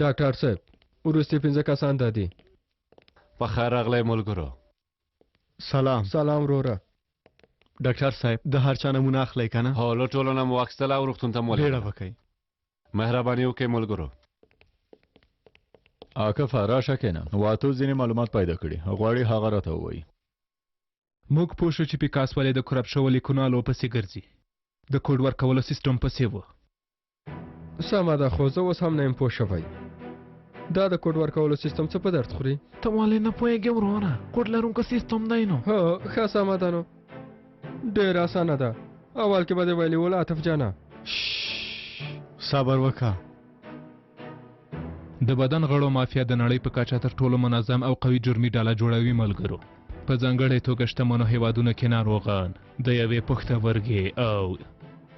ډاکټر صاحب وروستي 15 کسان ده دي. په خیر راغلی ملګرو. سلام وروره. ډاکټر صاحب د هر چا نمونه اخلئ که نه؟ هو له ټولو نه مو واخیستله او روغتون ته مو بیړه وکئ. مهرباني وکړئ ملګرو. عاکفه راشه کېنه. واتو ځینې معلومات پیدا کړي، غواړي هغه راته ووایي. موږ پوه شو چې پیکاس ولې د کرپ شوو لیکونالو پسې ګرځي. د کوډ ورکولو سیستم پسې و. سمه ده خو زه اوس هم نه یم پوه شوی. دا د کوډ ورکولو سیستم څه په درد خوري؟ ته ولې نه پوهېږې ورونه؟ کوډ لرونکی سیستم دی نو. هو ښه سمه ده نو. ډېر اسانه ده. اول کې به دې ویلي ول عاطف جانه. صبر وکړه. د بدن غړو مافیا د نړۍ په کچه تر ټولو منظم او قوي جرمي ډله جوړوي ملګرو. په ځانګړې توګه شتمنو هیوادونو کې ناروغان د یوې پښتورګې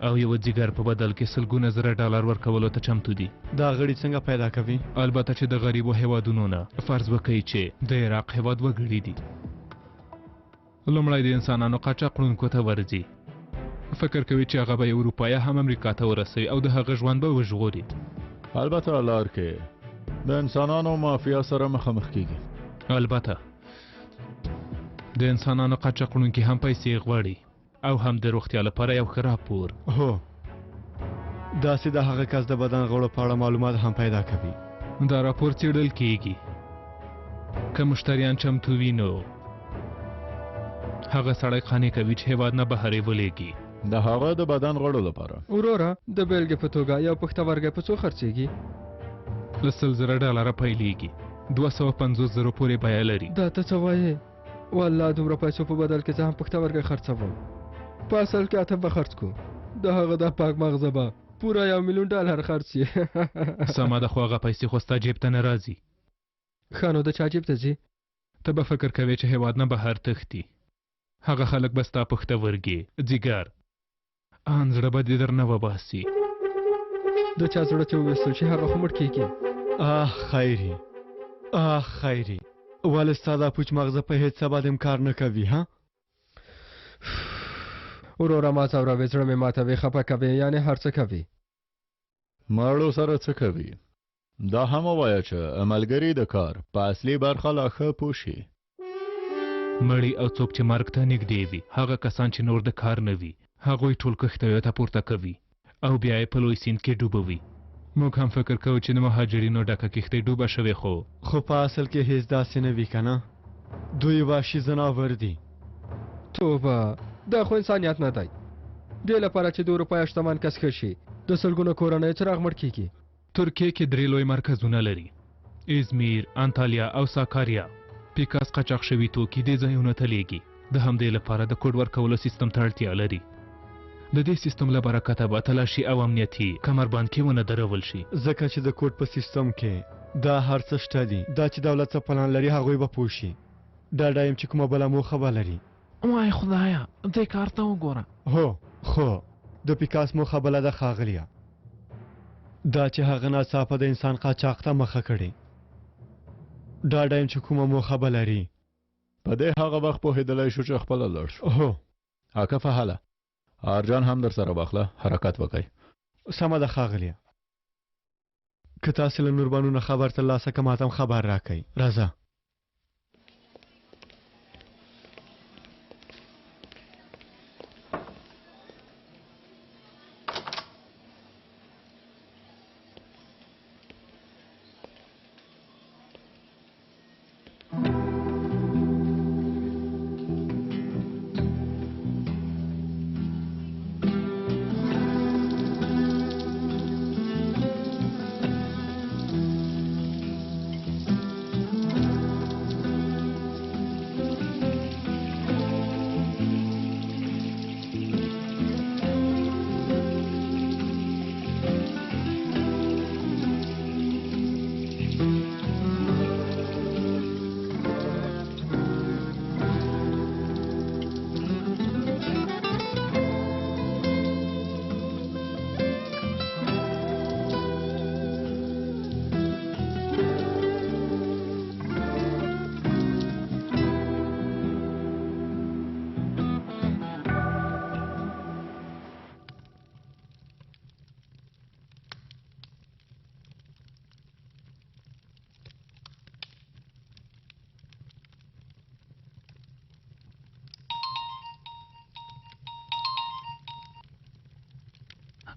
او یو ځیګر په بدل کې سلګونه زره ډالر ورکولو ته چمتو دي. دا غړي څنګه پیدا کوي؟ البته چې د غریبو هیوادونو نه فرض وکړئ چې د عراق هیواد وګړي دي. لومړی د انسانانو قاچاقونکو ته ورځي. فکر کوي چې هغه به یې اروپا یا هم امریکا ته ورسوي او د هغه ژوند به وژغوري. البته لار کې د انسانانو مافیا سره مخامخ کیږي. البته د انسانانو قاچاقونکي هم پیسې غواړي او هم د روغتیا لپاره یو ښه راپور. هو داسې د هغه کس د بدن غړو په اړه معلومات هم پیدا کوي. دا راپور څېړل کیږي. که مشتریان چمتو وي نو هغه سړی قانع کوي چې هیواد نه بهر یې ولېږي. د هغه د بدن غړو لپاره وروره د بیلګې په توګه یو پښتورګی په څو خرڅېږي؟ له 100,000 ډالره پیلېږي. 250,000 پورې بیه لري. دا ته څه وایې؟ والله دومره پیسو په بدل کې زه هم پښتورګی خرڅوم. په اصل کې عاطف به خرڅ کړو. د هغه د پاک مغزه به پوره $1,000,000 خرڅ شي. سمه ده خو هغه پیسې خو ستا جیب ته نه راځي. ښه نو د چا جیب ته ځي؟ ته به فکر کوې چې هیواد نه بهر تښتي. هغه خلک به ستا پښتورګي، ځیګر ان زړه به دې درنه وباسي. د چا زړه چې وویستل چې هغه خو مړ کېږي. خیري ولې ستا دا پوچ مغزه په هېڅ څه باندې کار نه کوي ها؟ وروره ما ځوروې، زړه مې ماتوي، خفه کوي، یعنې هر څه کوي. مړو سره څه کوي؟ دا هم ووایه چې عملګري د کار په اصلي برخه لا ښه پوه شي. مړي او څوک چې مرګ ته نږدې وي، هغه کسان چې نور د کار نه وي، هغوی ټول کښتیو ته پورته کوي او بیا یې په لوی سیند کې ډوبوي. موږ هم فکر کوو چې د مهاجرینو ډکه کښتۍ ډوبه شوې خو په اصل کې هیڅ داسې نه وي که نه؟ دوی وحشي ځناور دي. توبه دا خو انسانیت نه دی. دې لپاره چې د اروپا شتمن کس ښه شي د سلګونو کورنیو څراغ مړ کېږي. ترکیې کې 3 لوی مرکزونه لري: ازمیر، انتالیا او ساکاریا. پیکاس قاچاق شوي توکي دې ځایونو ته لیږي. د همدې لپاره د کوډ ورکولو سیستم ته اړتیا لري. د دې سیستم له برکته به تلاشي او امنیتي کمربند کې ونه درول شي. ځکه چې د کوډ په سیستم کې دا هر څه شته دي. دا چې دولت څه پلان لري هغوی به پوه شي. ډاډه یم چې کومه بله موخه به لري. وای خدایه دې کار ته وګوره. هو خو د پیکاس موخه بله ده ښاغلیه. دا چې هغه ناڅاپه د انسان قاچاق ته مخه کړې. ډاډه یم چې کومه موخه به لري. په دې هغه وخت پوهېدلی شو چې خپله لاړ شو. هو عاکفه هله ارجان هم در سره واخله، حرکت وکړئ. سمه ده ښاغلیه. که تاسې له نوربانو نه خبر ترلاسه که ماته هم خبر راکئ. راځه.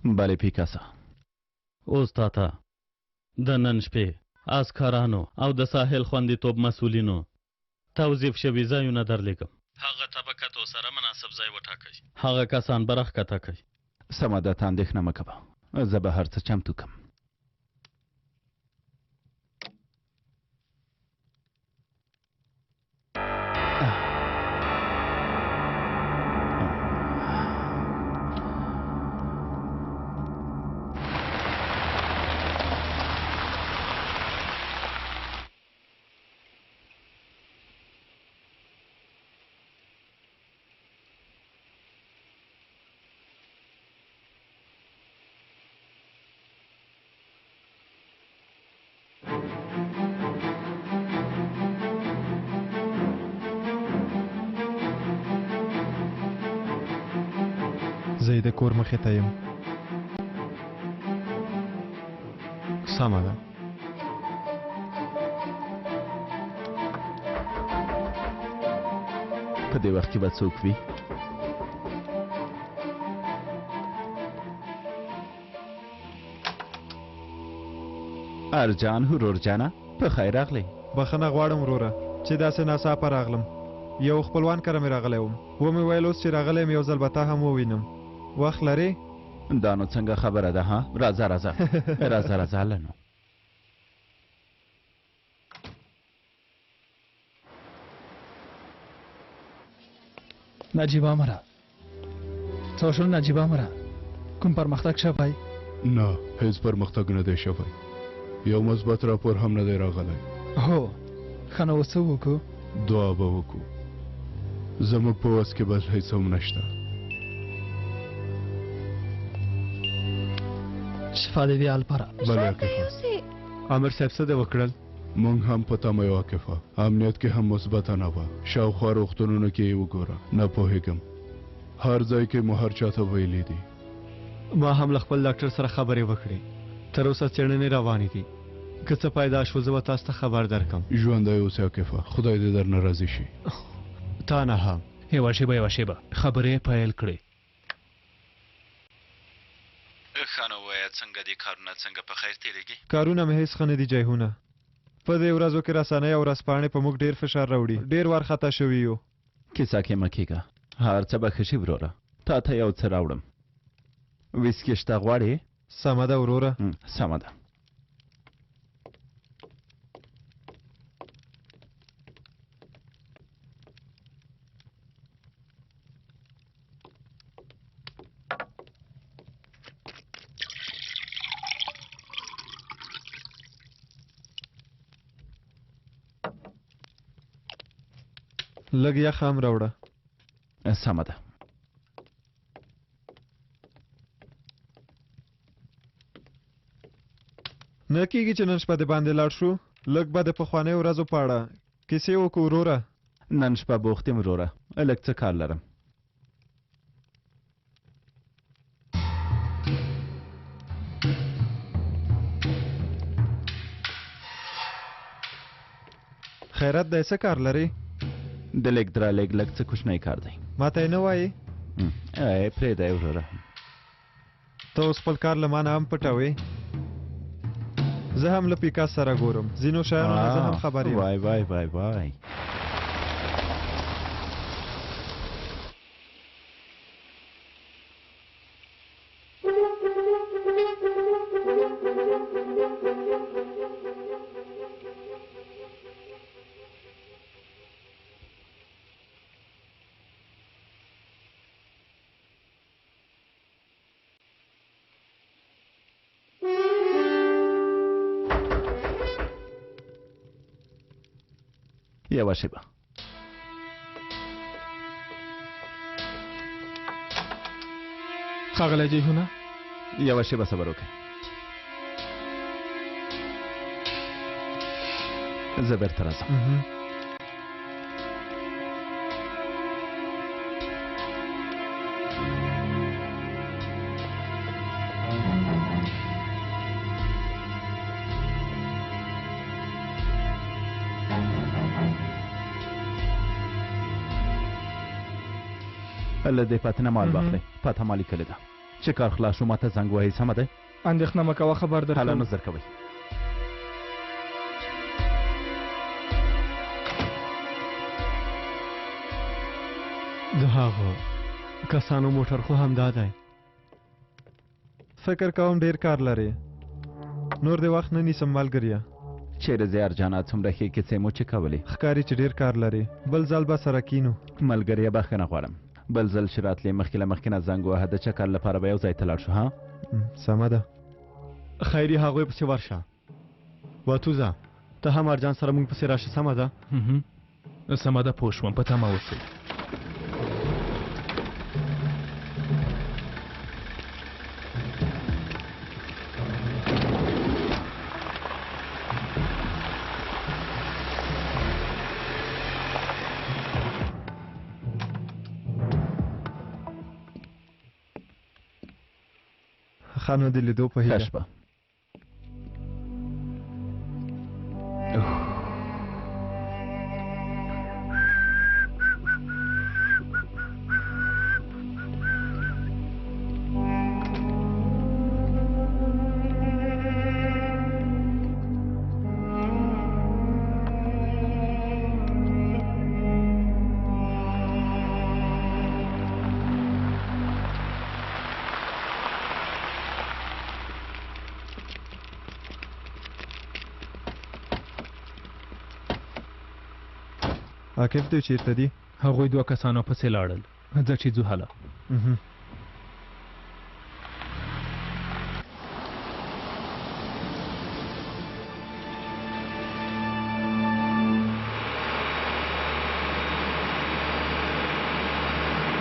بله پیکاسا. اوس تا ته د نن شپې عسکرانو او د ساحل خوندیتوب مسؤلینو توظیف شوي ځایونه درلیږم. هغه طبقاتو سره مناسب ځای وټاکئ. هغه کسان به راښکته کوي. سمه ده، ته اندېښنه مه کوه، زه به هر څه چمتو کړم. زه یې د کور مخې ته یم. سمه ده. په دې وخت کې به څوک وي؟ ارجان ورور جانه، په خیر راغلی. بخښنه غواړم وروره چې داسې ناڅاپه راغلم. یو خپلوان کره مې راغلی وم. ومې ویل اوس چې راغلی یم یو ځل به تا هم ووینم. وخت لرې؟ دا نو څنګه خبره ده؟ ها، راځه راځه راځه راځه هله نو. نجیبه مره څه شول؟ نجیبه مره کوم پرمختګ شوی؟ نه، هیڅ پرمختګ نه دی شوی. یو مثبت راپور هم نه دی راغلی. هو ښه نو اوس څه وکړو؟ دعا به وکړو. زموږ په وس کې بل هیڅ هم نشته. شفا دې وي الپره. بله عاکفه. امر صاحب څه دې وکړل؟ موږ هم په تمه یو عاکفه. امنیت کې هم مثبته نه وه. شاوخوا روغتونونو کې یې وګوره. نه پوهېږم، هر ځای کې مو هر چاته ویلي دي. ما هم له خپل ډاکټر سره خبرې وکړې. تر اوسه څېړنې روانې دي. که څه پیدا شو زه به تاسو ته خبر درکم. ژوندی اوسې عاکفه، خدای دې درنه راضي شي. تا نه هم. یوه شیبه خبرې پیل کړې. ښه نو وایه، څنګه دي کارونه؟ څنګه په خیر تېرېږي؟ کارونه مې هېڅ ښه نه دي جیهونه. په دې ورځو کې رسنۍ او ورځپاڼې په موږ ډېر فشار راوړي. ډېر وارخطا شوي یو. کیسه کې مه کېږه، هر څه به ښه شي وروره. تا ته یو څه راوړم. ویسکي شته غواړې؟ سمه ده وروره. سمه ده. لږ یخ هم راوړه. سمه ده. نه کېږي چې نن شپه د باندې لاړ شو. لږ به د پخوانیو ورځو په اړه کیسې وکړو وروره. نن شپه بوخت یم وروره، لږ څه کار لرم. خیرت دی، څه کار لرې؟ د لیک درالېږ لږ څه کوچنی کار دی. ما ته یې نه وایې؟ پرېږده یې وروره. ته اوس خپل کار له ما نه هم پټوې. زه هم له پیکاس سره ګورم. ځینو شیانو نه زه هم خبر یم. وای وای وای وای. یوه شیبه. ښاغلی جیهونه، یوه شیبه صبر وکړئ. زه بېرته راځم. له دې پته نه مال واخلئ. پته ما لیکلې ده. چې کار خلاص شو ماته زنګ وهي سمه ده اندېښنه مه کوه خبر هله درکوم نظر کوئ د هغو کسانو موټر خو همدا دی فکر کوم ډیر کار لري نور د وخت نه نیسم ملګريه چیرې زیار جانا څومره ښې کیسې مو چې کولې ښکاري چې ډیر کار لري بل ځل به سره کینو ملګريه بخښنه غواړم بل ځل چې راتلې مخکې له مخکې نه زنګ وهه د چکر لپاره به یو ځای ته لاړ شو ها سمه ده خیري هغوی پسې ورشه واتوزه ته هم ارجان سره موږ پسې راشه سمه ده سمه ده پوه شوم په تمه اوسئ خانو د لیدو په هیله شپه عاقف دوی چیرته دي هغوی دوه کسانو پسې لاړل ځه چې ځو هله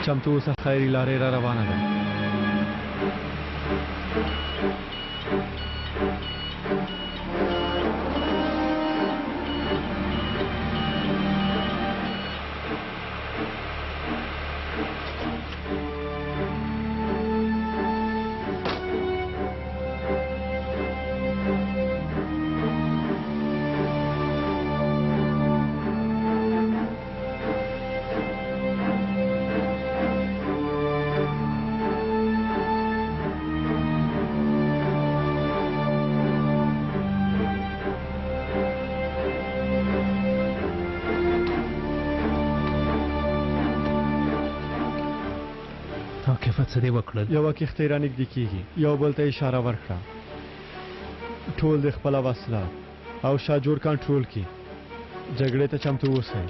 چمتو اوسه خیري لارې را روانه ده څه دې وکړل یوه کښتۍ را نږدې کېږي یو بل ته اشاره ورکړه ټول د خپله وسله او شاجور کنټرول کړي جګړې ته چمتو اوسئ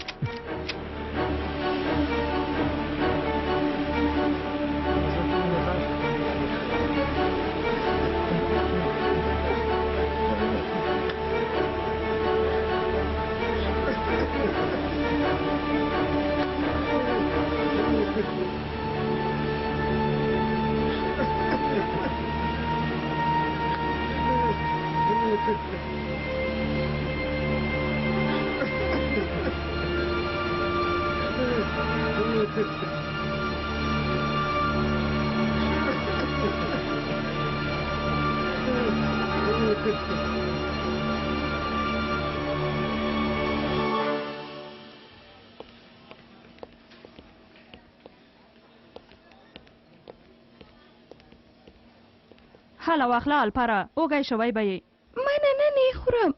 حالا واخله الپره اوږی شوی به یې منه نه خورم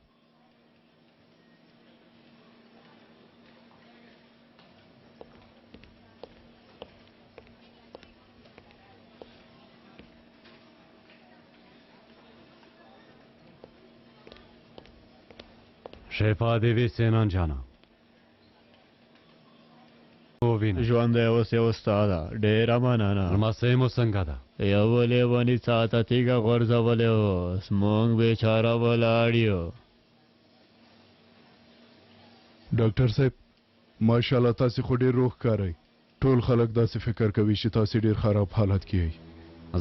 شفا دیوی سینان جانا ژوند اوس یو ستا ده ډېره مننه لمسۍ مو څنګه ده یو لیوني ساعته تیږه غورځولی اوس موږ بېچاره ولاړ یو ډاکټر صاحب ماشاءالله تاسې خو ډېر روغ ښکارئ ټول خلک داسې فکر کوي چې تاسې ډېر خراب حالت کې یئ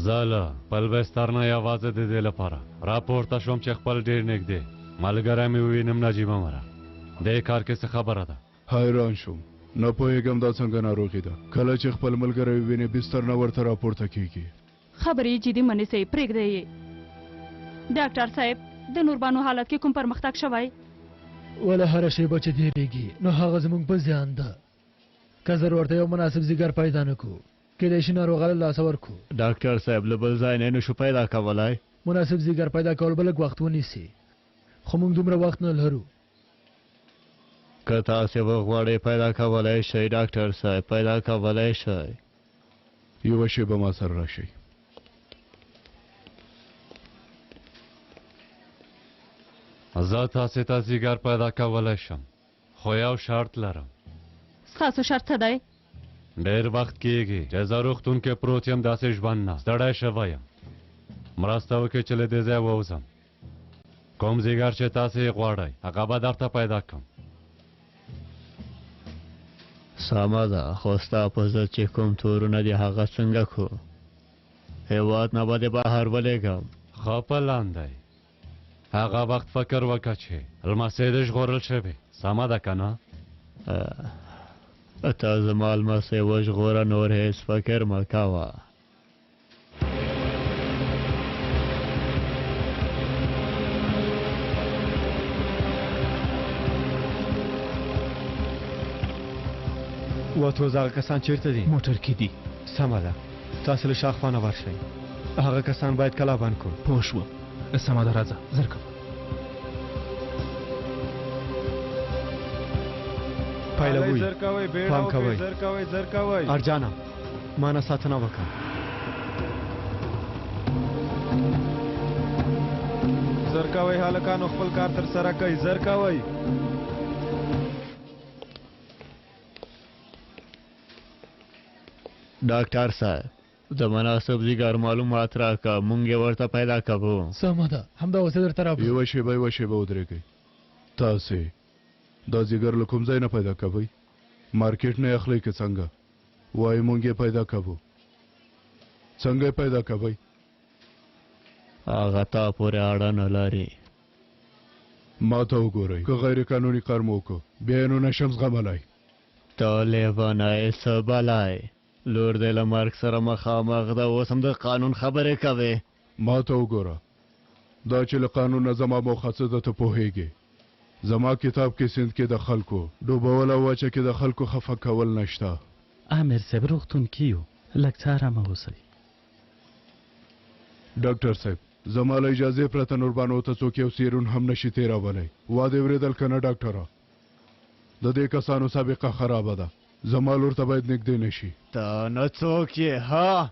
زه له خپل بستر نه یوازې د دې لپاره راپورته شوم چې خپل ډېر نږدې ملګری مې ووینم نجیبه مره دې کار کې څه خبره ده حیران شوم نه پوهېږم دا څنګه ناروغي ده کله چې خپل ملګری ووینې بستر نه ورته راپورته کېږي خبرې جدي منیسئ پرېږدئ یې ډاکټر صاحب د نوربانو حالت کې کوم پرمختګ شوی ولا هره شیبه چې تېرېږي نو هغه زموږ په زیان ده که زر ورته یو مناسب ځیګر پیدا نه کړو کېدای شي ناروغه له لاسه ورکړو. ډاکټر صاحب له بل ځای نه نشو پیدا کولای. مناسب ځیګر پیدا کول به لږ وخت ونیسي، خو موږ دومره وخت نه لرو. که تاسې وغواړئ پیدا کولای شئ ډاکټر صاحب، پیدا کولای شئ. یوه شېبه ما سره راشئ. زه تاسې ته ځیګر پیدا کولی شم، خو یو شرط لرم. ستاسو شرط څه دی؟ ډېر وخت کېږي چې زه روغتون کې پروت یم، داسې ژوند نه، ستړی شوی یم. مرسته وکړئ چې له دې ځایه ووځم. کوم ځیګر چې تاسې یې غواړئ هغه به درته پیدا کړم. سمه ده، خو ستا په ضد چې کوم تورونه دي هغه څنګه کړو؟ هېواد نه به دې بهر ولېږم. ښه پلان دی. هغه وخت فکر وکړه چې لمسی دې ژغورل شوی، سمه ده که نه؟ ته زما لمسی وژغوره، نور هېڅ فکر مه کوه. وتوز هغه کسان چیرته دي؟ موټر کې دي. سمه ده، تاسو له شاخوانه ورشئ. هغه کسان باید کلا بند کړو. پوه شوم. سمه ده، راځه، زر کوه. پیلوي، پام کوئ. زر کوئ. ارجانه ما نه ساتنه وکړه. زر کوئ هلکانو، خپل کار تر سره کوئ. زر کوئ. ډاکټر صاحب د مناسب ځیګر معلومات راکړه، مونږ یې ورته پیدا کوو. سمه ده، همدا اوس یې درته راوړو. یوه شېبه ودرېږئ. تاسې دا ځیګر له کوم ځای نه پیدا کوئ؟ مارکیټ نه اخلئ که څنګه؟ وایي مونږ یې پیدا کوو. څنګه یې پیدا کوئ؟ هغه تا پورې اړه نه لري. ما ته وګورئ، که غیر قانوني کار مو وکړو بیا یې نو نشم زغملی. ته لیونی څه بلی، لور دې له مرګ سره مخامخ ده، اوس هم د قانون خبرې کوې. ما ته وګوره، دا چې له قانون نه زما موخه څه ده ته پوهېږې. زما کتاب کې سیند کې د خلکو ډوبول او وچه کې د خلکو خفه کول نشته. امیر صاحب روغتون کې یو، لږ څه ارامه اوسئ. ډاکټر صاحب زما له اجازې پرته نوربانو ته څوک یو سیرون هم نشي تېرولی. وا دې اورېدل که نه ډاکټره؟ د دې کسانو سابقه خرابه ده، زما لور ته باید نږدې نشي. ته نه څوک یې؟ ها،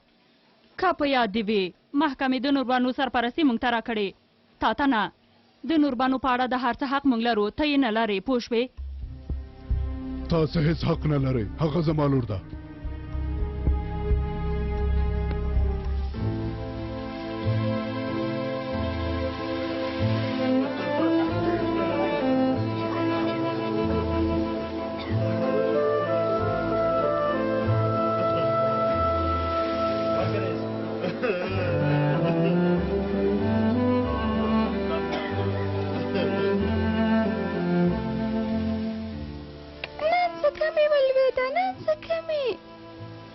که په یاد دې وي محکمې د نوربانو سرپرستي موږ ته راکړې، تا ته نه. د نوربانو په اړه د هر څه حق موږ لرو، ته یې نه لرې. پوه شوې؟ تاسو هېڅ حق نه لرئ، هغه زما لور ده.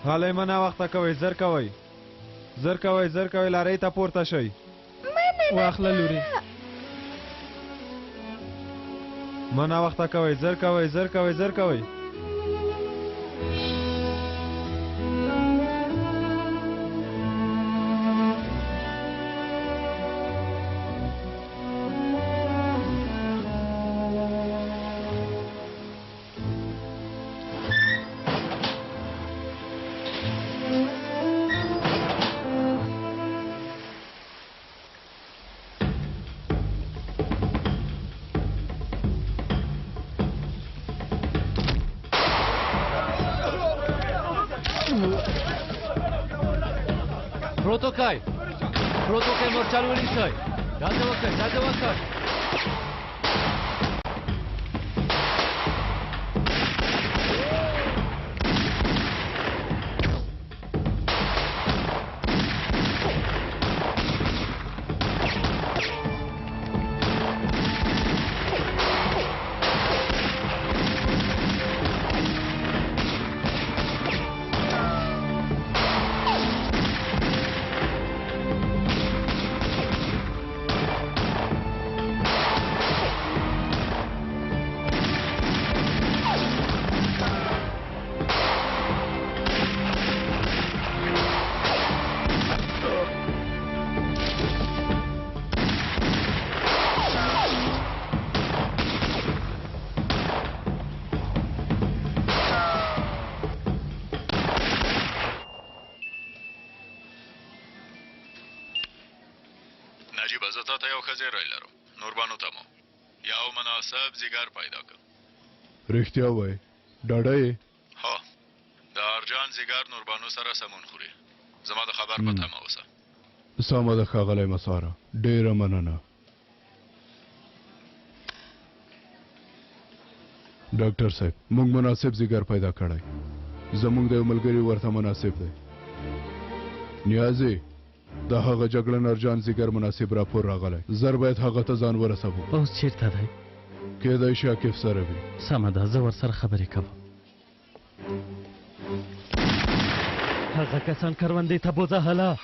حالی منا وخته کوئ. زر کوئ. زر کوئ. زر کوئ. لارۍ ته پورته شئ. واخله لورې. منا وخته کوئ. زر کوئ. زر کوئ. زر کوئ. Protokaj! Protokaj morčalu lisaj! Dajte vakaj, dajte vakaj! عجیبه زه تا ته یو ښه زیری لرم نوربانو ته مو یو مناسب زیګر پیدا کړ رښتیا وای ډاډه یې هو د ارجان زیګر نوربانو سره سمون خوري زما د خبر پته مه اوسه سمه ده ښاغلی مساره ډېره مننه ډاکټر صاحب موږ مناسب زیګر پیدا کړی زموږ د یو ملګري ورته مناسب دی نیازي د هغه جګړن ارجان زیګر مناسب راپور راغلی زر باید هغه ته ځان ورسوو اوس چیرته دی کېدای شي عاقف سره وي سمه ده زه ورسره خبرې کوم هغه کسان کروندې ته بوځه هله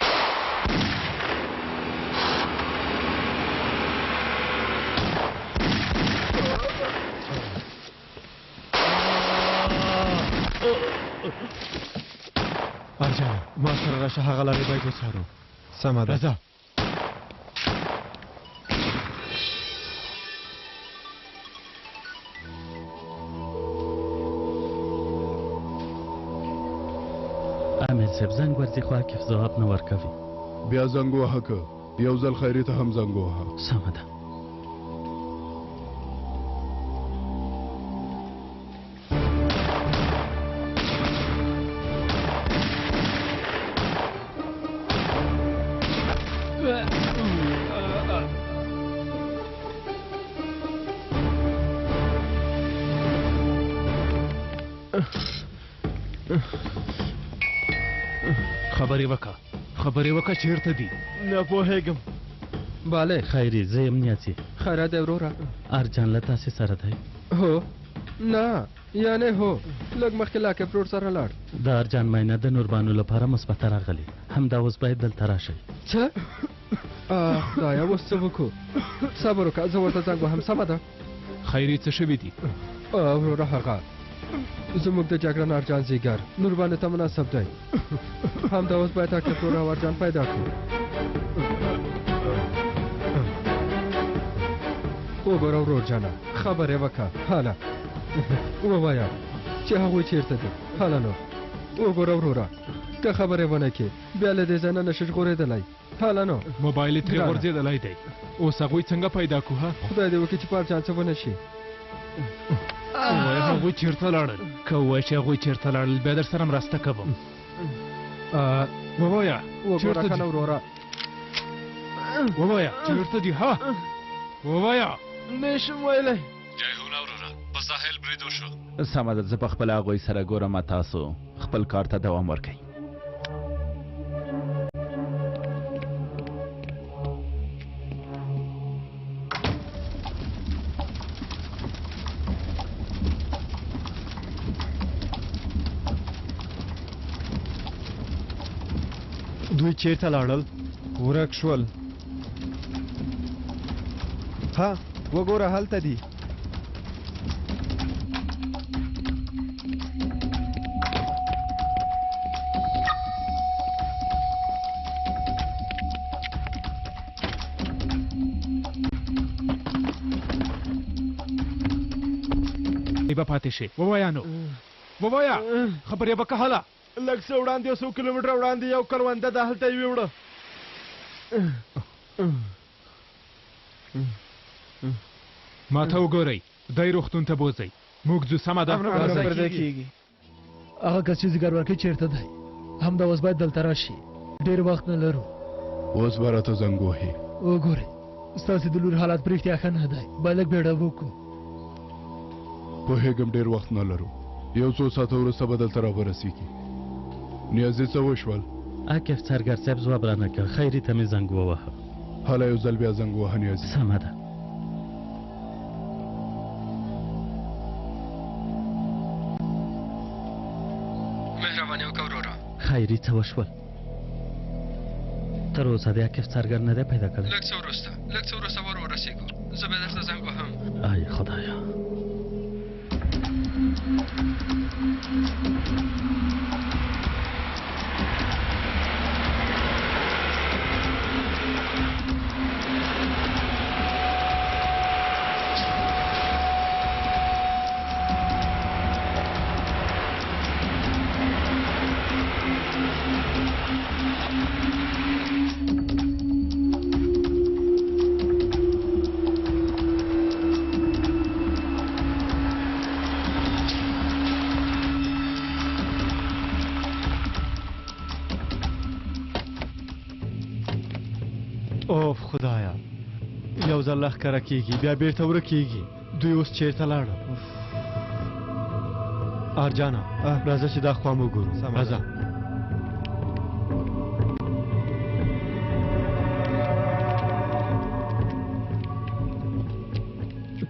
ارجان ما سره راشه هغه لارې باید وڅارو سمه ده راځه امیر صاحب زنګ ورځي خو عاقف ځواب نه ورکوي بیا زنګ وهه که یو ځل خیري ته هم زنګ وهه سمه ده خبرې وکړه چیرته دي نه پوهېږم باله خیري زه یم نیازي خیره دی وروره ارجان له تاسې سره دی هو نه یعنی هو لږ مخکې لاکه پروړ سره لاړ د ارجان معاینه د نوربانو لپاره مثبته راغلې همدا اوس باید دلته راشئ څه خدایه اوس څه وکړو صبر وکړه زه ورته زنګ وهم سمه ده خیري څه شوي دي وروره هغه زموږ د جګړن ارجان زیګر نوربانو ته مناسب دی همدا اوس باید عاقف پروړ او ارجان پیدا کړو وګوره ورور جانه خبرې وکړه هله ووایه چې هغوی چیرته دي هله نو وګوره وروره که خبرې ونه کړې بیا له دې ځای نه نشې ژغورېدلی هله نو موبایل یې ترې غورځېدلی دی اوس هغوی څنګه پیدا کړو خدای دې وکړي چې په ارجان څه ونه شي ووایه هغوی چیرته لاړل که ووایه چې هغوی چیرته لاړل بیا در سره مرسته کوم ووایه وګوره که نه وروره ووایه چیرته دي ها ووایه نشم ویلی جیهون وروره په ساحل برید وشو سمه ده زه په خپله هغوی سره ګورم تاسو خپل کار ته دوام ورکئ دوی چیرته لاړل ورک شول ها وګوره هلته دي به پاتې شي ووایه نو ووایه خبرې به که هله لږ څه وړاندې 100 کیلومتره وړاندې یو کرونده ده هلته یې ویوړه ما ته وګورئ دی روغتون ته بوځئ موږ ځو سمه ده هغه کس چې زیګر ورکوي چیرته دی همدا اوس باید دلته راشي ډېر وخت نه لرو اوس به راته زنګ وهي وګورئ ستاسې د لور حالات په رښتیا ښه نه دی باید لږ بیړه وکړو پوهېږم ډېر وخت نه لرو یو څو ساعته وروسته به دلته راورسېږي نیازي څه وشول عاقف څرګر صاحب ځواب رانه کړ خیري ته مې زنګ ووهه هله یو ځل بیا زنګ ووهه نیازي سمه ده مهرباني وکړه وروره خیري څه وشول تر اوسه د عاقف څرګر نه دی پیدا کړی لږ څه وروسته ورورسېږو زه به درته زنګ وهم ای خدایا اوف خدایا یو ځل لښکره کېږي بیا بیرته ورکېږي دوی اوس چیرته لاړه ارجانه راځه چې دا خوا مو ګورو راځه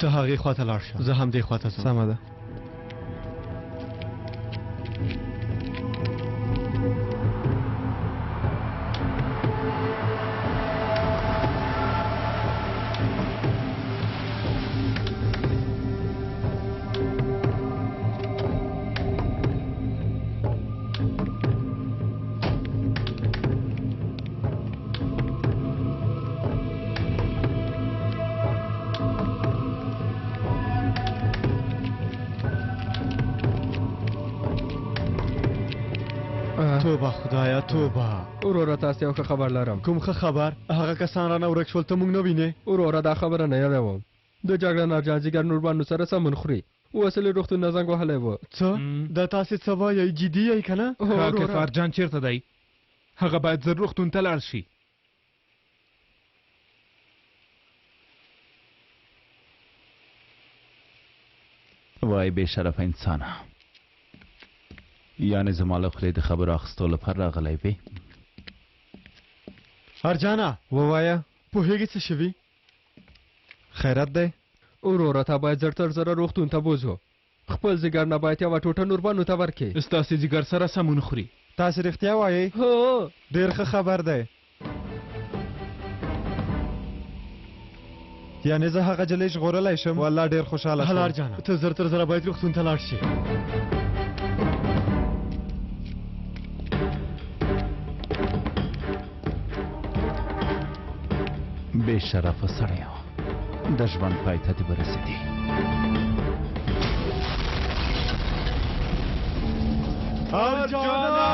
ته هغې خواته لاړ شه زه هم دې خواته ځم سمه ده توبه خدایا توبه وروره تاسې یو ښه خبر لرم کوم ښه خبر هغه کسان رانه ورک شول ته موږ نه وینې وروره دا خبره نه یادوم د جګړن ارجان ځیګر نوربانو سره سمون خوري وسلې روغتون نه زنګ وهلی و څه دا تاسې څه وایئ جدي یئ که نه کاکف ارجان چیرته دی هغه باید زر روغتون ته لاړ شي وای بې شرفه انسانه یعنې زما له خولې د خبرو اخیستو لپاره راغلی وې ارجانه ووایه پوهېږې څه شوي خیرت دی وروره تا باید زر تر زره روغتون ته بوځو خپل ځیګر نه باید یوه ټوټه نوربانو ته ورکړې ستاسې ځیګر سره سمون خوري تاسې رښتیا وایئ هو ډېر ښه خبر دی یعنې زه هغه جلۍ ژغورلی شم والله ډېر خوشحاله شم ارجانه ته زر تر زره باید روغتون ته لاړ شي بې شرفه سړی و د ژوند پای ته دې ورسېدې ارجانه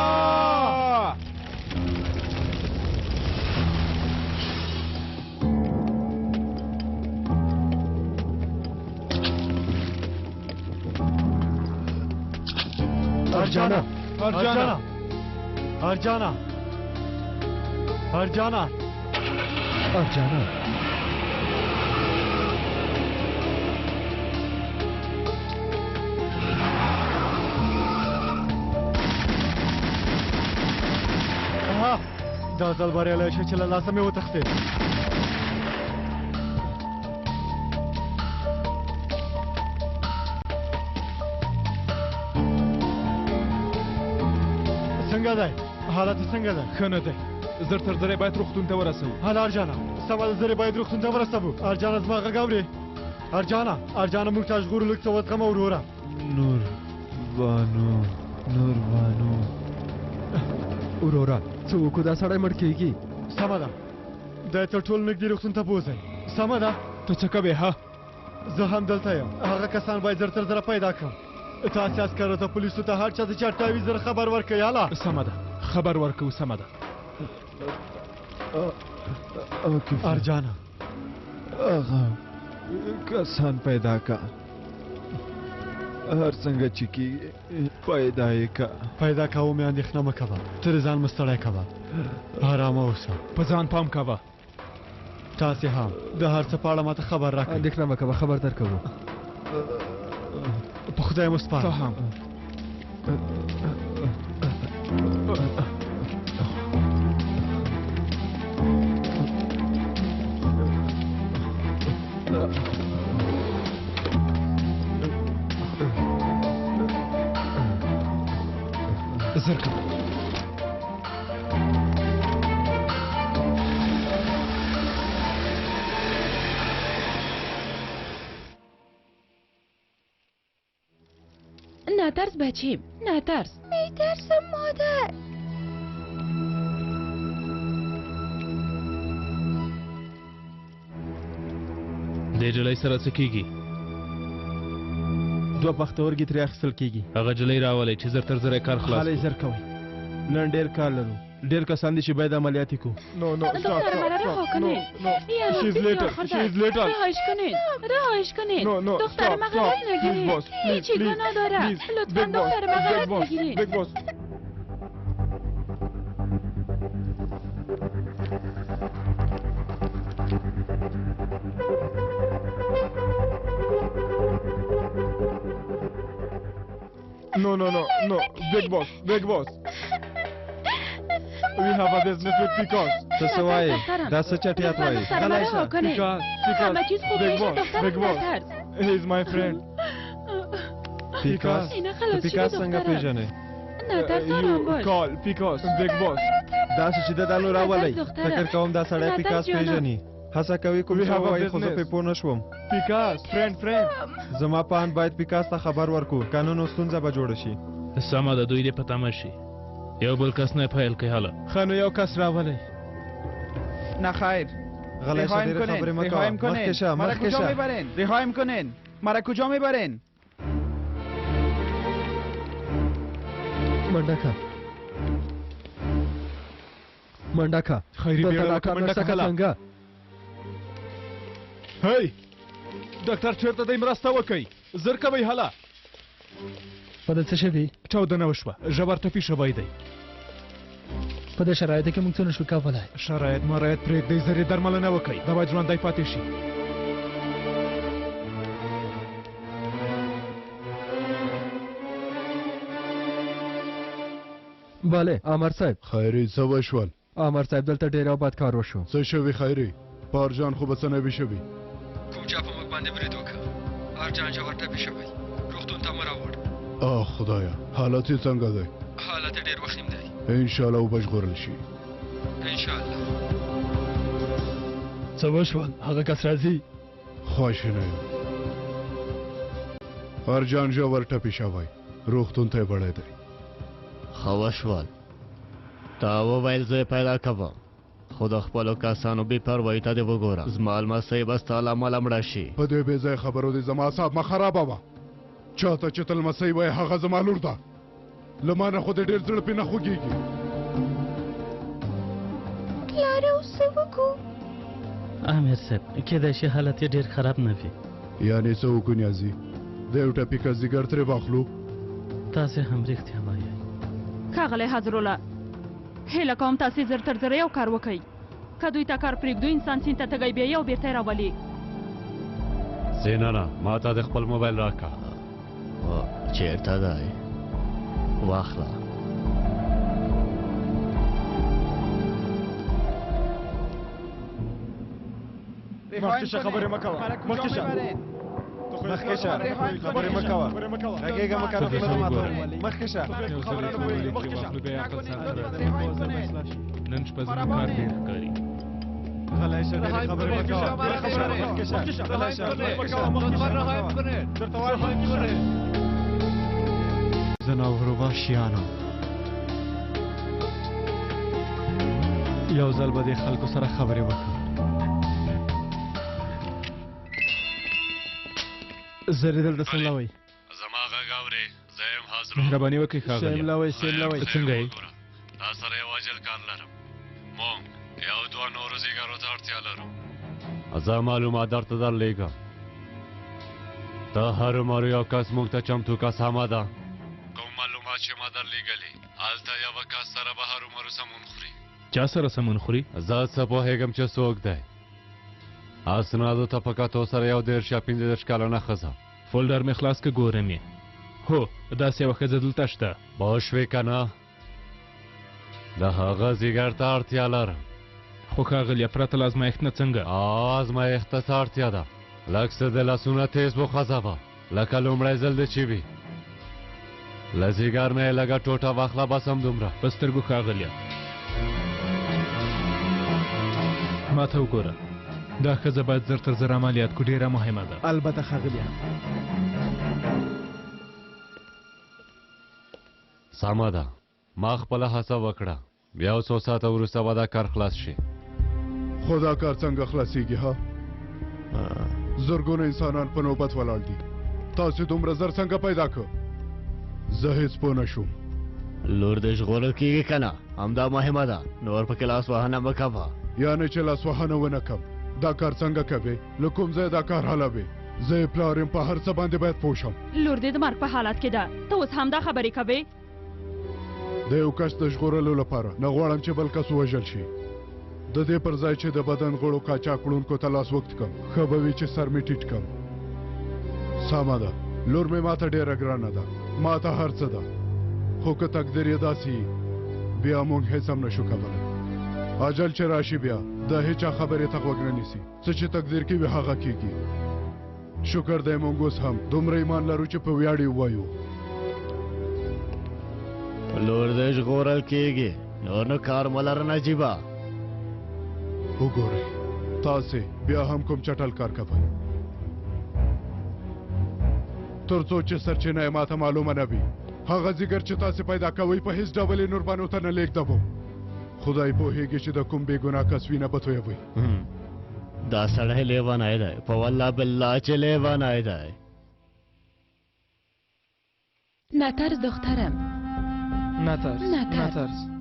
ارجانه ارجانه ارجانه ارجانه ارجانه دا ځل بریالی شو چې له لاسه مې وتښتېد څنګه دی حالت یې څنګه دی ښه نه دی زر تر زره باید روغتون ته ورسوو هله ارجانه سمه ده زر یې باید روغتون ته ورسوو ارجانه زما غږ اورې ارجانه موږ تا ژغورو لږ څه وزغمه وروره نوربانو وروره څه وکړو دا سړی مړ کېږي سمه ده دا یې تر ټولو نږدې روغتون ته بوځئ سمه ده ته څه کوې ها زه هم دلته یم هغه کسان باید زر تر زره پیدا کړم تاسې عسکرو ته پولیسو ته هر چا چې اړتیا وي زر خبر ورکړئ هله سمه ده خبر ورکوو سمه ده ارجانه هغه کسان پیدا که هر څنګه چې کېږي پیدا یې که پیدا کوو مې اندېښنه مه کوه ته د ځان مه ستړی کوه ارامه اوسه په ځان پام کوه تاسې هم د هر څه په اړه ماته خبر راکړئ اندېښنه مه کوه خبر درکوو په خدای مو سپارم ته هم زرکه نترس بچیم نترس میترسم مادر دې جلۍ سره څه کېږي دوه پښتورګي ترې اخیستل کېږي هغه جلۍ راولئ چې زر تر زره کار خلاص خالی زر کوئ نن ډېر کار لرو ډېر کسان دي چې باید عملیات یې کړو رهایش کنین دختر مغرب نگیرید هیچی گناه داره لطفا دختر مغرب نگیرید No, big boss. We have a business with Pikas. څه سوای دا څه چټیات وای Big boss. He is my friend. پیکاس څنګه پیژنې You call Pikas, big boss. دا چې د دالو راولای فکر کوم دا سړی پیکاس پیژني هڅه کوي کوم څه وایي خو زه په پوه نشوم Pikas, friend. زما پان باید پیکاس ته خبر ورکو قانون ستونزه به جوړ شي سمه د دوی د پته مشي یو بل کس نه فایل کوي حالا خانو یو کس راولای نه خیر غلای شدیر خبر مکا مخکشه رهایم کنین مرا کجا میبرین منډه کا خیری بیړه منډه کلا هی ډاکټر چیرته د مرسته وکي زر کوي حالا په دې څه شي چاودنه وشوه ژور ټپي شوی دی په دې شرایطو کې موږ څه نشو کولای شرایط مرایط پرېږدئ زر یې درملنه وکړئ دا باید ژوندی پاتې شي bale امر صاحب خیری څه وشول امر صاحب دلته ډیر او بد کار وشو څه شوي خیری پارجان خو به څه نه وي شوي کوم چا په موږ باندې برید وکړ ارجان ژور ټپي شوی روغتون ته مو راوړ خدایا حالت یې څنګه دی حالت ډیر وخیم دی ان شاء الله وبژغورل شي ان شاء الله څه وشول هغه کس راځي خواشینه یم ارجان ژور ټپي شوی روغتون ته یې وړی دی خوشوال تا وویل زه پیدا کوم خو د خپلو کسانو بې پروایي ته دې وګوره زما لمسی به ستا له امله مړه شي په دې بې ځای خبرو دې زما اعصاب مه خرابه وه چاته چې ته لمسی وایې هغه زما لور ده له ما نه خو دې ډېر زړه پې نه خوږېږي پلاره اوس څه وکړو امیر صاحب کېدای شي حالت یې ډېر خراب نه وي یعنې څه وکړو نیازي د یو ټپي کس ځیګر ترې واخلو تاسې هم رښتیا وایئ ښاغلی حضرالله هیله کوم تاسې زر تر زره یو کار وکئ که دوی ته کار پرېږدو انسان سیند ته تږی بیایي او بېرته یې راولي زینانه ما ته د خپل موبایل راکړه چېرته دی واخله مخکې شه خبرې مه کوه مخکې شه خبرې مه کوه غږېږه مه کوه مخکې شه نن شپه زموږ کار ډېر ښکاري غلی شه ډېرې خبرې مه کوه مخکې شه غلی شه درته وایم زناورو وحشیانو یو ځل به دې خلکو سره خبرې وکړو زری دلته سملا وای زما غږ اورې زه یم حاضر مهرباني وکړئ ښاغلی سملا وای څنګه یې تا سره یو اجل کار لرم مونږ یو دوه نورو زیږرو ته اړتیا لرو زه معلومات درته درلیږم ته هرومرو یو کس موږ ته چمتو کس همه ده کوم معلومات چې ما درلیږلي هلته یوه کس سره به هرومرو سمون خوري چا سره سمون خوري زه څه پوهېږم چې څوک دی اسنادو ته په کتو سره یو 13 یا 15 کلنه ښځه فولډر مې خلاص که ګورم یې هو داسې یوه ښځه دلته شته پوه شوې که نه د هغه ځیګر ته اړتیا لرم خو ښاغلیه پرته له ازمایښت نه څنګه ازمایښت ته څه اړتیا ده لږ څه د لاسونه تیز وخوځوه لکه لومړی ځل د چې وي له ځیګر نه یې لږه ټوټه واخله بس همدومره په سترګو ښاغلیه ما ته وګوره دا ښځه باید زر تر زر عملیات کو ډېره مهمه ده البته ښاغلیه سمه ده ما خپله هڅه وکړه بیا یو څو ساعته وروسته به دا کار خلاص شي خو دا کار څنګه خلاصېږي ها زرګونه انسانان په نوبت ولاړ دي تاسې دومره زر څنګه پیدا کړ زه هېڅ پوه نه شوم لور دې ژغورل کېږي که نه همدا مهمه ده نور پکې لاس وهنه مه کوه یعنې چې لاس وهنه ونه کم دا کار څنګه کوې له کوم ځای دا کار حلوې زه یې پلار یم په هر څه باندې باید پوه شم لور دې د مرګ په حالت کې ده ته اوس همدا خبرې کوې د یو کس د ژغورلو لپاره نه غواړم چې بل کس ووژل شي د دې پر ځای چې د بدن غړو قاچاق وړونکو ته لاس وخت کم ښه به وي چې سر مې ټیټ کم سمه ده لور مې ماته ډېره ګرانه ده ما ته هر څه ده خو که تقدیر یې داسې بیا موږ هیڅ هم نشو کولی اجل چې راشي بیا د هیچا خبرې ته غوږ نه نیسي څه چې تقدیر کې وي هغه کېږي شکر دی موږ اوس هم دومره ایمان لرو چې په ویاړ یې ووایو په لور دې ژغورل کېږي نو نو کار ملر نجیبه وګورئ تاسې بیا هم کوم چټل کار کوئ تر څو چې سرچینه یې ماته معلومه نه وي هغه ځیګر چې تاسې پیدا کوئ په هیڅ ډول یې نوربانو ته نه لېږدوم خدای پوهېږي چې د کوم بې ګناه کس وینه به تویوئ دا سړی لیونی دی په والله بالله چې لیونی دی نترس دخترم نترس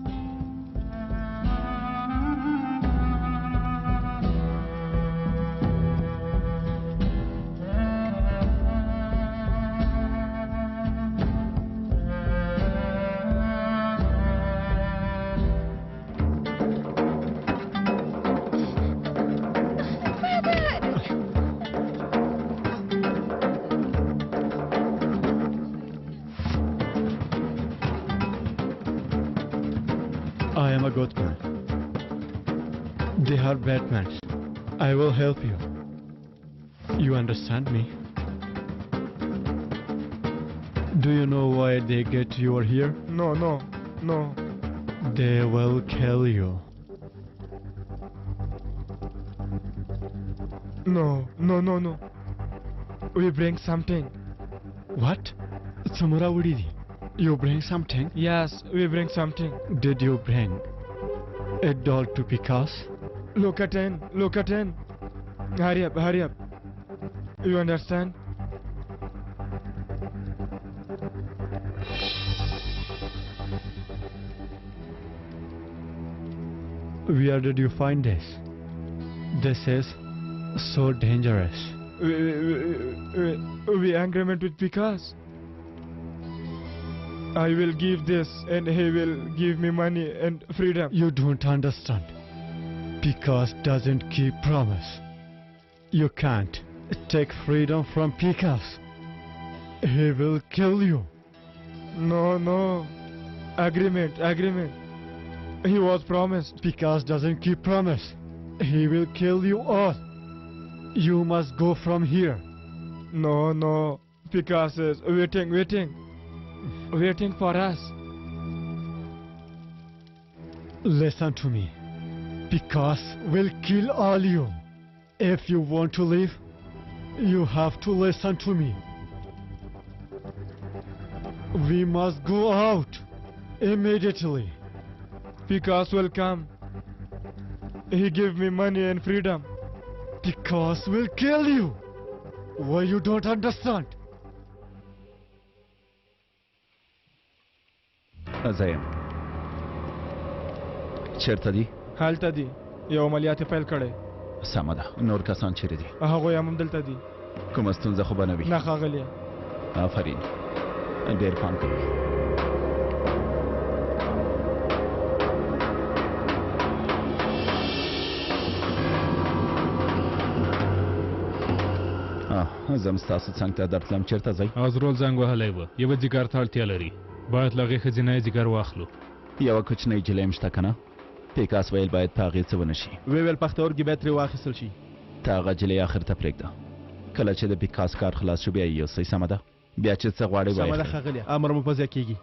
I am a good man. They are bad men. I will help you. You understand me? Do you know why they get you here? No. They will kill you. No. We bring something. What? Samura Udidi. You bring something? Yes, we bring something. Did you bring a doll to Picasso? Look at him. Hurry up. You understand? Where did you find this? This is so dangerous. We agreement with Picasso. I will give this and he will give me money and freedom. You don't understand. Picasso doesn't keep promise. You can't take freedom from Picasso. He will kill you. No. Agreement. He was promised. Picasso doesn't keep promise. He will kill you all. You must go from here. No. Picasso is waiting for us. Listen to me. Picasso will kill all you. If you want to live, you have to listen to me. We must go out immediately. Picasso will come. He give me money and freedom. Picasso will kill you. Why you don't understand? زایم چیرته دي؟ هلته دي یو عملیات پیل کړی سمه ده نور کسان چیرې دي؟ هغوی هم دلته دي کومه ستونزه خو به نه وي؟ نه ښاغلیه آفرین ډېر پام کوئ زم ستاسو څنګ ته درتلم چیرته ځئ؟ ازرول زنګ وهلی و یوه ځیګر ته اړتیا لري باید له هغې ښځینه یې ځیګر واخلو یوه کوچنۍ جلۍ هم شته که نه؟ پیکاس ویل باید په هغې څه ونه شي ویل پښتورګي باید ترې واخیستل شي ته هغه جلۍ آخر ته پرېږده کله چې د پیکاس کار خلاص شو بیا یې یوسئ سمه ده بیا چې څه غواړئ وایي سمه ده ښاغلیه امر مو په ځای کېږي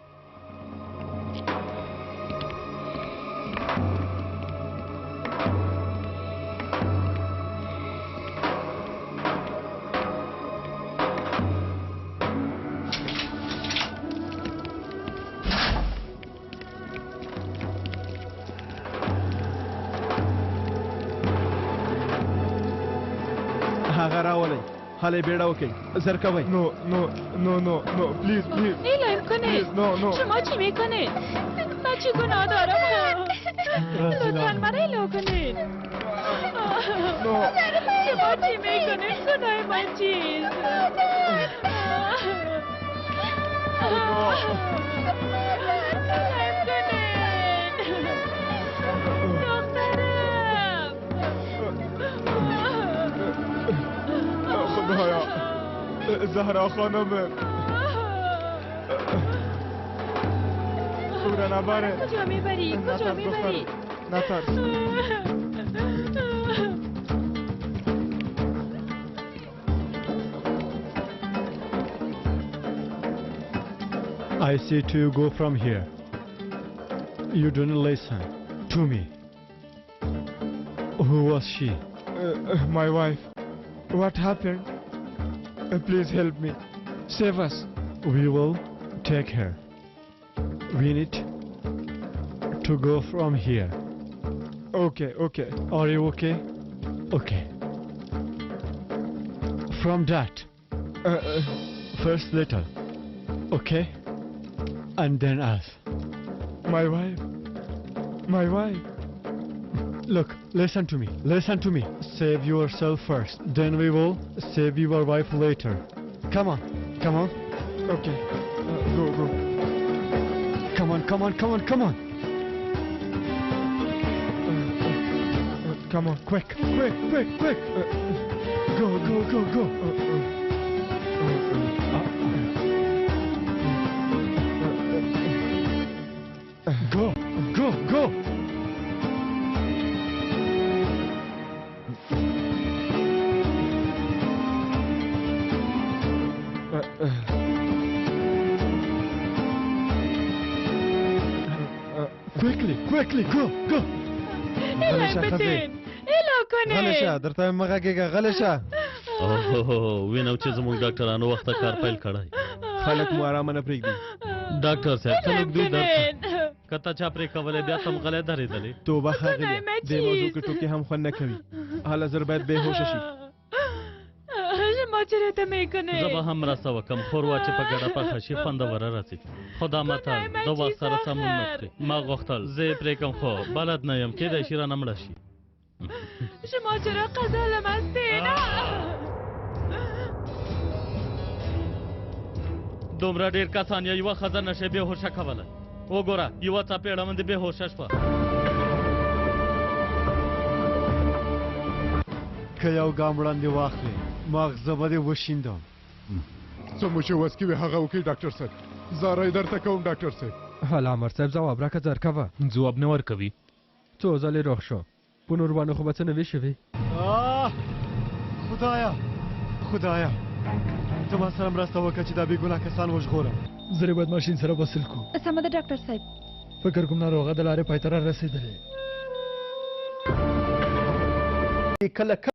حاله بیړه وکړئ زر کوئ نو پلیز نیلایم کنید شما چی میکنید؟ من چی گناه دارم؟ لطفا من ایلا کنید شما چی میکنید؟ گناه من چیست؟ خدایا زهرا خانم جناباره کجا میبری کجا میبری نترس I say to you, go from here. You don't listen to me. Who was she? My wife. What happened? Please help me. Save us. We will take her. We need to go from here. Okay, okay. Are you okay? Okay. From that. First little. Okay? And then us. My wife. My wife. Look, listen to me. Listen to me. Save yourself first. Then we will save your wife later. Come on. Come on. Okay. Go, go. Come on, come on, come on, come on. Come on. Quick, quick, quick, quick. Go, go, go, go. Go, go, go. Quickly, quickly, go, go. الهی بتین الو کنه غلی شه درته مغه کېږه غلی شه اوه وینم چې زموږ ډاکټرانو وخته کار پیل کړی خلک مو آرامه نه پرېږدي ډاکټر صاحب خلک دوی درته کته چا پرې کولې بیا تم غلې درېدلې توبه ښاغلې دې موضوع کې ټوکې هم خوند نه کوي حالا زر باید بېهوشه شي شما چرا ته میکنه زه به هم مرسته وکم خوروا چې په ګډه پخه شي خوندوره راسي خدا متل د وخت سره سمون نه خوري ما غوښتل زه یې پرېږدم خو بلد نه یم کېدای شي رانه مړه شي شما چرا غذا لمستین دومره ډېر کسان یا یوه ښځه نشي بېهوشه کولی وګوره یوه څپېړه باندې بېهوشه شوه که یو ګام وړاندې واخلې ماغزه به دې وشیندم څه مو چې وس کې وي هغه وکړئ ډاکټر صاحب زاره یې درته کوم ډاکټر صاحب حالا امر صاحب ځواب راکړه زرکوه ځواب نه ورکوي څو ځلې روغ شو په نور باندې خو به څه نه وي شوي خدایا خدایا ته ما سره مرسته وکړه چې دا بېګناه کسان وژغورم زه باید ماشین سره وصل کو سمه ده ډاکټر صاحب فکر کوم ناروغه د لارې پای ته را رسېدلې کله